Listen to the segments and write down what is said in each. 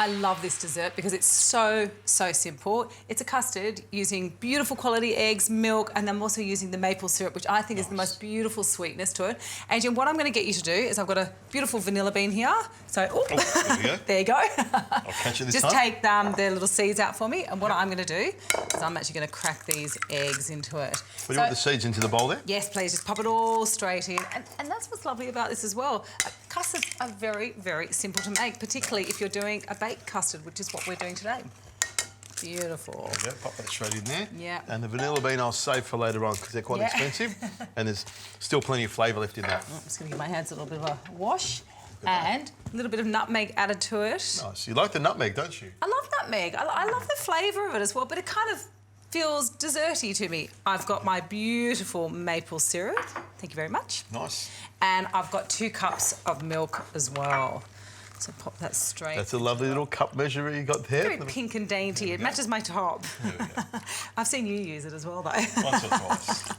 I love this dessert because it's so simple. It's a custard using beautiful quality eggs, milk, and I'm also using the maple syrup, which I think is the most beautiful sweetness to it. Adrian, what I'm going to get you to do is I've got a beautiful vanilla bean here. So, there you go. There you go. I'll catch it this Just time. take the little seeds out for me, and what I'm going to do is I'm actually going to crack these eggs into it. Well, you want the seeds into the bowl there? Yes, please. Just pop it all straight in. And that's what's lovely about this as well. Custards are very simple to make, particularly if you're doing a baked custard, which is what we're doing today. Beautiful. There you go. Pop that straight in there. Yeah. And the vanilla bean I'll save for later on because they're quite expensive. And there's still plenty of flavour left in that. I'm just going to give my hands a little bit of a wash. And a little bit of nutmeg added to it. Nice. You like the nutmeg, don't you? I love nutmeg. I love the flavour of it as well, but it kind of feels desserty to me. I've got my beautiful maple syrup. Thank you very much. Nice. And I've got 2 cups of milk as well. So pop that straight. That's a lovely little cup measure you got there. Very pink and dainty. It matches my top. There we go. I've seen you use it as well, though. Once or twice.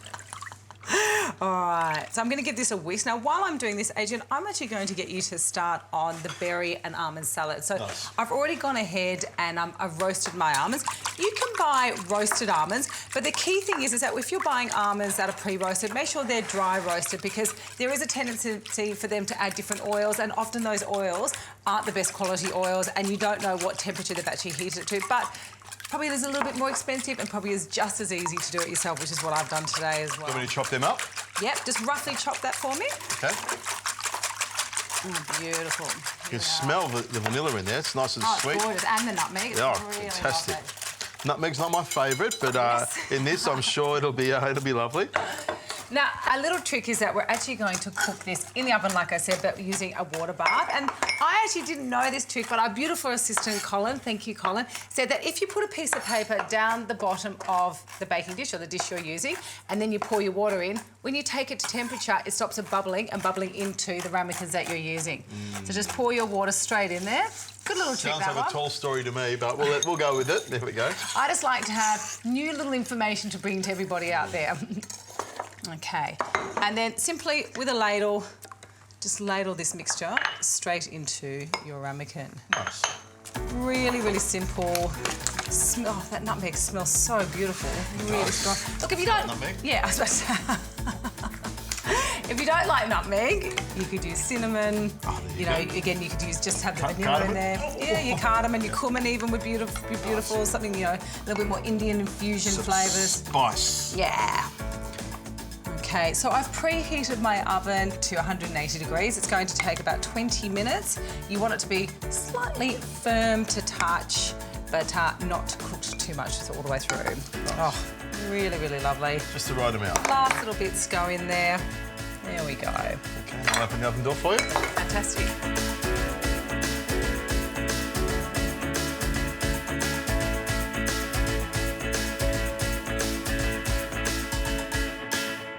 All right, so I'm going to give this a whisk. Now, while I'm doing this, Adrian, I'm actually going to get you to start on the berry and almond salad. So nice. I've already gone ahead and I've roasted my almonds. You can buy roasted almonds, but the key thing is that if you're buying almonds that are pre-roasted, make sure they're dry roasted because there is a tendency for them to add different oils, and often those oils aren't the best quality oils, and you don't know what temperature they've actually heated it to. But probably is a little bit more expensive and probably is just as easy to do it yourself, which is what I've done today as well. You want me to chop them up? Yep, just roughly chop that for me. Okay. Beautiful. You can smell the vanilla in there. It's nice and sweet. It's gorgeous. And the nutmeg. It's really fantastic. lovely. Nutmeg's not my favourite, but in this, I'm sure it'll be lovely. Now, a little trick is that we're actually going to cook this in the oven, like I said, but using a water bath. And I actually didn't know this trick, but our beautiful assistant, Colin, thank you, Colin, said that if you put a piece of paper down the bottom of the baking dish or the dish you're using, and then you pour your water in, when you take it to temperature, it stops it bubbling and bubbling into the ramekins that you're using. So just pour your water straight in there. Good little trick, Sounds like a tall story to me, but we'll go with it. There we go. I just like to have new little information to bring to everybody out there. Okay, and then simply with a ladle, just ladle this mixture straight into your ramekin. Nice. Really simple. Oh, that nutmeg smells so beautiful. Really strong. Look, if you don't... Nutmeg? Yeah, I was about to say. If you don't like nutmeg, you could use cinnamon. You know, again, you could just have the vanilla in there. Yeah, your cardamom, your cumin even would be beautiful. Something, you know, a little bit more Indian infusion flavours. Spice. Yeah. Okay, so I've preheated my oven to 180 degrees. It's going to take about 20 minutes. You want it to be slightly firm to touch, but not cooked too much all the way through. Nice. Oh, really lovely. Just the right amount. Last little bits go in there. There we go. Okay, I'll open the oven door for you. Fantastic.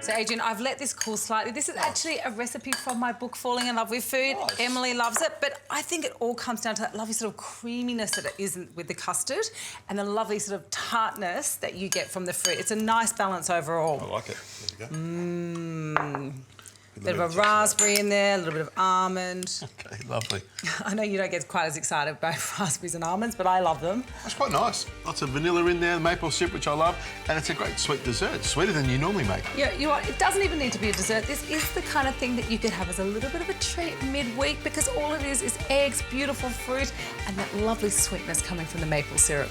So, Adrian, I've let this cool slightly. This is actually a recipe from my book, Falling in Love with Food. Nice. Emily loves it, but I think it all comes down to that lovely sort of creaminess that it is with the custard and the lovely sort of tartness that you get from the fruit. It's a nice balance overall. I like it. There you go. A bit of a raspberry in there, a little bit of almond. Okay, lovely. I know you don't get quite as excited about raspberries and almonds, but I love them. That's quite nice. Lots of vanilla in there, maple syrup, which I love, and it's a great sweet dessert. Sweeter than you normally make. Yeah, you know what? It doesn't even need to be a dessert. This is the kind of thing that you could have as a little bit of a treat midweek because all it is eggs, beautiful fruit, and that lovely sweetness coming from the maple syrup.